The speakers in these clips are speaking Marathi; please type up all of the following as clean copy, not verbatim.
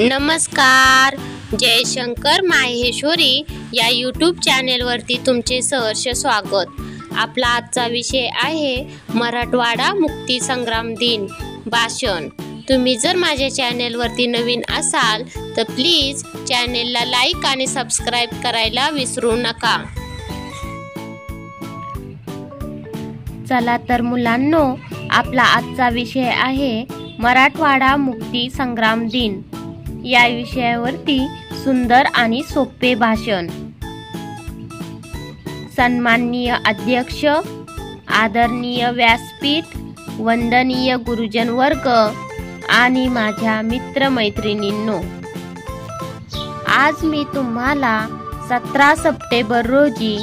नमस्कार. जयशंकर माहेश्वरी या यूट्यूब चॅनेलवरती तुमचे सहर्ष स्वागत. आपला आजचा विषय आहे मराठवाडा मुक्ती संग्राम दिन भाषण. तुम्ही जर माझ्या चॅनेलवरती नवीन असाल तर प्लीज चॅनेलला लाईक आणि सबस्क्राईब करायला विसरू नका. चला तर मुलांनो, आपला आजचा विषय आहे मराठवाडा मुक्ती संग्राम दिन. या विषयावरती सुंदर आणि सोपे भाषण. सन्माननीय अध्यक्ष, आदरणीय व्यासपीठ, वंदनीय गुरुजन वर्ग आणि माझ्या मित्रमैत्रिणींनो, आज मी तुम्हाला 17 सप्टेंबर रोजी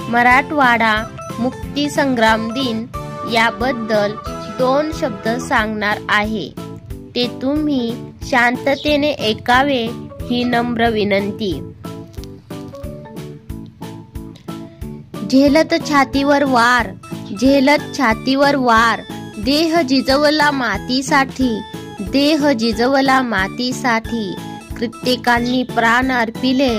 मराठवाडा मुक्ती संग्राम दिन याबद्दल 2 शब्द सांगणार आहे. ते तुम्ही शांततेने ऐकावे ही नम्र विनंती. झेलत छातीवर वार, झेलत छातीवर वार, देह जिजवला मातीसाठी, देह जिजवला मातीसाठी. कित्येकांनी प्राण अर्पिले,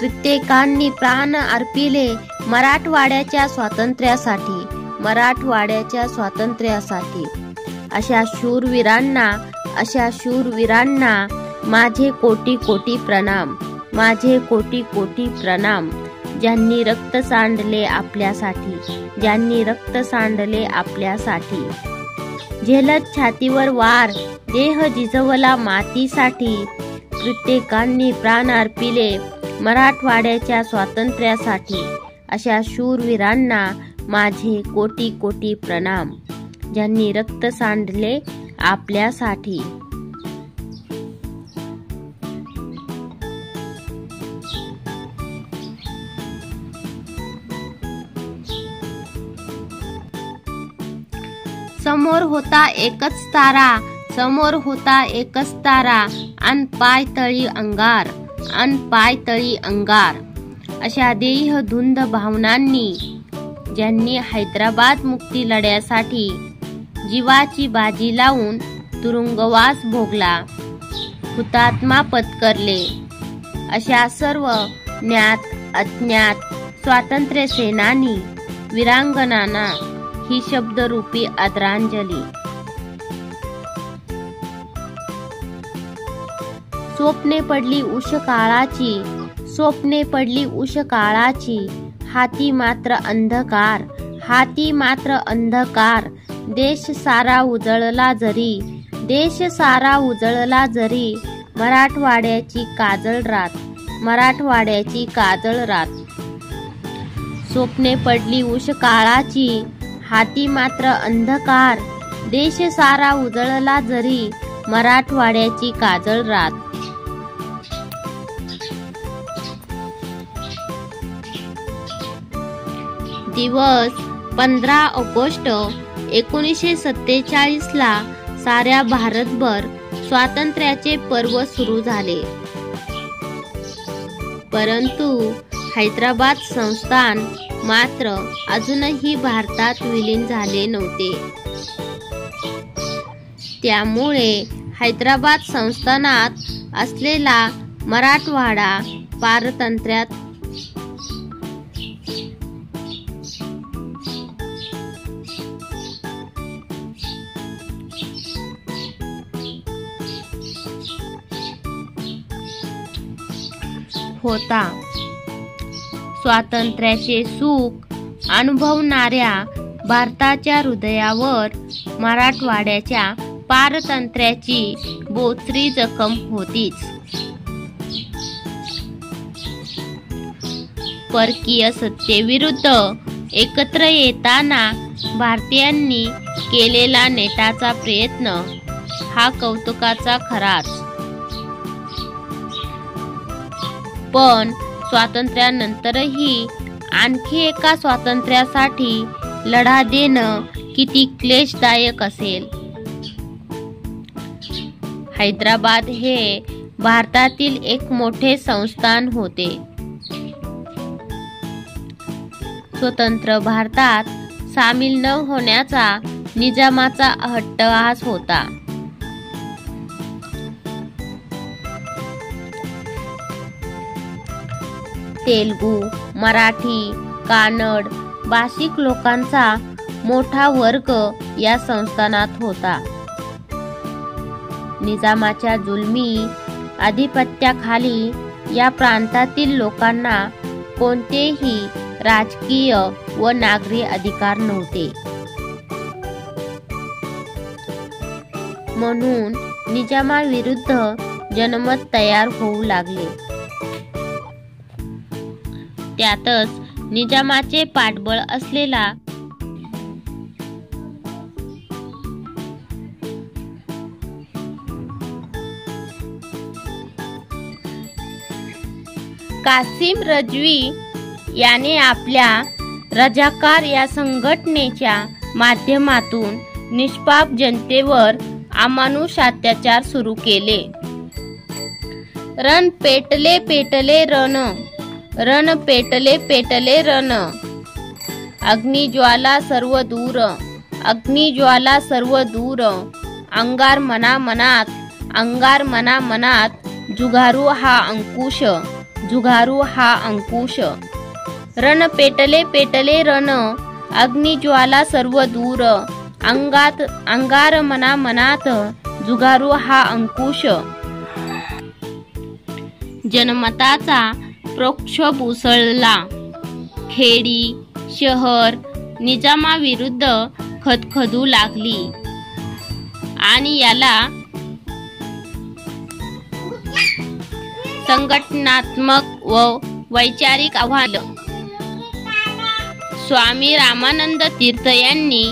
कित्येकांनी प्राण अर्पिले मराठवाड्याच्या स्वातंत्र्यासाठी, मराठवाड्याच्या स्वातंत्र्यासाठी. अशा शूरवीरांना, अशा शूरवीरांना माझे कोटी कोटी प्रणाम, माझे कोटी कोटी प्रणाम. ज्यांनी रक्त सांडले आपल्यासाठी, ज्यांनी रक्त सांडले आपल्यासाठी. झेलत छातीवर वार, देह जिजवला मातीसाठी. कित्येकांनी प्राण अर्पिले मराठवाड्याच्या स्वातंत्र्यासाठी. अशा शूरवीरांना माझे कोटी कोटी प्रणाम, ज्यांनी रक्त सांडले आपल्यासाठी. समोर होता एकच तारा, समोर होता एकच तारा, अन पाय तळी अंगार, अन पाय तळी अंगार. अशा देह धुंद भावनांनी, ज्यांनी हैदराबाद मुक्ती लढ्यासाठी जीवाची बाजी लावून तुरुंगवास भोगला, हुतात्मा पत्करले. अशा सर्व ज्ञात अज्ञात स्वातंत्र्य सेनानी वीरांगनांना ही शब्दरूपी आदरांजली. स्वप्ने पडली उष काळाची, स्वप्ने पडली उष काळाची. हाती मात्र अंधकार, हाती मात्र अंधकार. देश सारा उजळला जरी, देश सारा उजळला जरी. मराठवाड्याची काजळ रात, मराठवाड्याची काजळ रात. स्वप्ने पडली उष काळाची, हाती मात्र अंधकार. देश सारा उजळला जरी, मराठवाड्याची काजळ रात. दिवस 15 ऑगस्ट 1947 ला साऱ्या भारतभर स्वातंत्र्याचे पर्व सुरू झाले. परंतु हैदराबाद संस्थान मात्र अजूनही भारतात विलीन झाले नव्हते. त्यामुळे हैदराबाद संस्थानात असलेला मराठवाडा पारतंत्र्यात होता. स्वातंत्र्याचे सुख अनुभवणाऱ्या भारताच्या हृदयावर मराठवाड्याच्या पारतंत्र्याची बोचरी जखम होतीच. परकीय सत्तेविरुद्ध एकत्र येताना भारतीयांनी केलेला नेटाचा प्रयत्न हा कौतुकाचा खराच. पण स्वातंत्र्यानंतरही आणखी एका स्वातंत्र्यासाठी लढा देणं किती क्लेशदायक असेल. हैदराबाद हे भारतातील एक मोठे संस्थान होते. स्वतंत्र भारतात सामील न होण्याचा निजामाचा अट्टहास होता. तेलुगू, मराठी, कानड भाषिक लोकांचा मोठा वर्ग या संस्थानात होता. निजामाच्या जुलमी आधिपत्याखाली या प्रांतातील लोकांना कोणतेही राजकीय व नागरी अधिकार नव्हते. म्हणून निजामाविरुद्ध जनमत तयार होऊ लागले. त्यातच निजामाचे पाठबळ असलेला कासिम रजवी याने आपल्या रजाकार या संघटनेच्या माध्यमातून निष्पाप जनतेवर अमानुष अत्याचार सुरू केले. रण पेटले पेटले रण, रण पेटले पेटले रण, अग्निज्वाला सर्व दूर, अग्निज्वाला सर्व दूर, अंगार मना मनात, अंगार मना मनात, जुगारू हा अंकुश, जुगारू हा अंकुश. रण पेटले पेटले रण, अग्निज्वाला सर्व दूर, अंगार मना मनात, जुगारू हा अंकुश. जनमताचा प्रक्षोभ उसळला. खेडी शहर निजामाविरुद्ध खदखदू लागली आणि याला संघटनात्मक व वैचारिक आव्हान. स्वामी रामानंद तीर्थ यांनी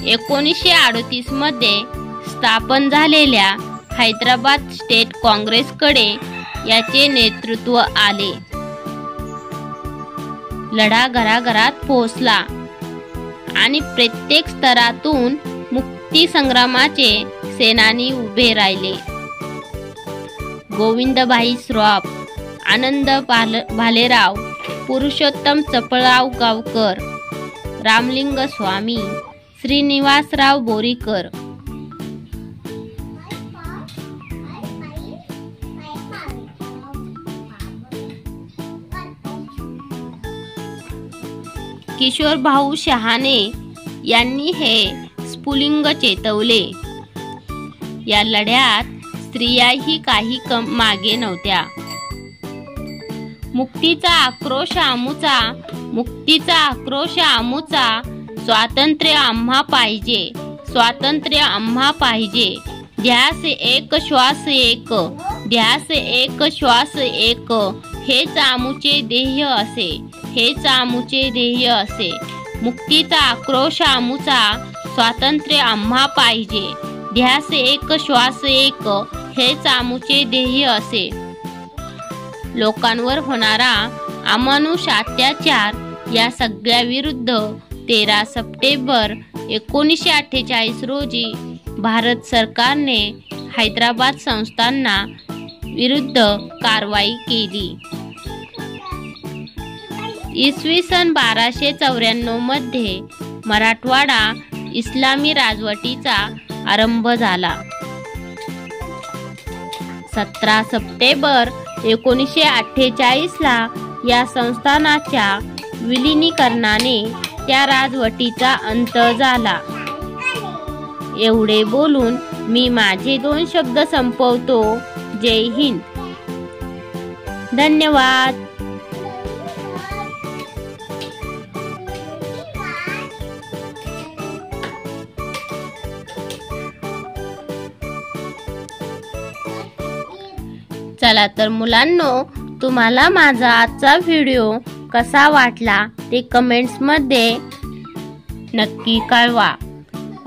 1938 मध्ये स्थापन झालेल्या हैदराबाद स्टेट काँग्रेसकडे याचे नेतृत्व आले. लढा घराघरात पोहोचला आणि प्रत्येक स्तरातून मुक्ती संग्रामाचे सेनानी उभे राहिले. गोविंदभाई श्रॉफ, आनंद भालेराव, पुरुषोत्तम चपळराव गावकर, रामलिंग स्वामी, श्रीनिवासराव बोरीकर, किशोरभाऊ शहाणे यांनी हे स्फुलिंग चेतवले. या लढ्यात स्त्रियाही काही मागे नव्हत्या. मुक्तीचा आक्रोश आमुचा, मुक्तीचा आक्रोश आमुचा, स्वातंत्र्य आम्हा पाहिजे, स्वातंत्र्य आम्हा पाहिजे. ध्यास एक श्वास एक, ध्यास एक श्वास एक, हेच आमुचे ध्येय असे, हेच आमुचे ध्येय असे. मुक्तीचा आक्रोश आमुचा, स्वातंत्र्य आम्हा पाहिजे, ध्यास एक श्वास एक, हेच आमुचे ध्येय असे. लोकांवर होणारा अमानुष अत्याचार या सगळ्या विरुद्ध 13 सप्टेंबर 1948 रोजी भारत सरकारने हैदराबाद संस्थाना विरुद्ध कारवाई केली. इसवी सन 1294 मध्ये मराठवाडा इस्लामी राजवटीचा आरंभ झाला. 17 सप्टेंबर 1948 ला या संस्थानाच्या विलिनीकरणाने त्या राजवटीचा अंत झाला. एवढे बोलून मी माझे 2 शब्द संपवतो. जय हिंद. धन्यवाद. चला तर मुलांनो, तुम्हाला माझा आजचा व्हिडिओ कसा वाटला ते कमेंट्स मध्ये नक्की कळवा.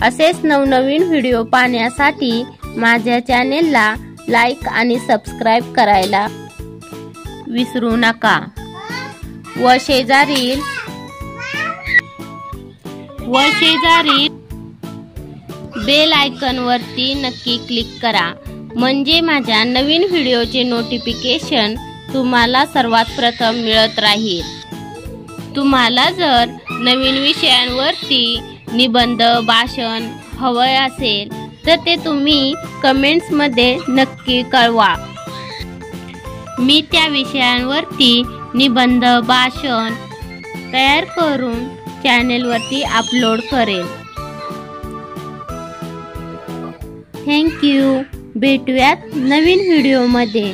असेच नवनवीन व्हिडिओ पाहण्यासाठी माझ्या चॅनेलला लाईक आणि सबस्क्राईब करायला विसरू नका व शेजारील बेल आयकॉन वरती नक्की क्लिक करा, म्हणजे माझ्या नवीन व्हिडिओचे नोटिफिकेशन तुम्हाला सर्वात प्रथम मिळत राहील. तुम्हाला जर नवीन विषयांवरती निबंध भाषण हवं असेल तर ते तुम्ही कमेंट्स मध्ये नक्की कळवा. मी त्या विषयांवरती निबंध भाषण तयार करून चॅनेलवरती अपलोड करेल। Thank you. भेटूयात नवीन व्हिडिओमध्ये।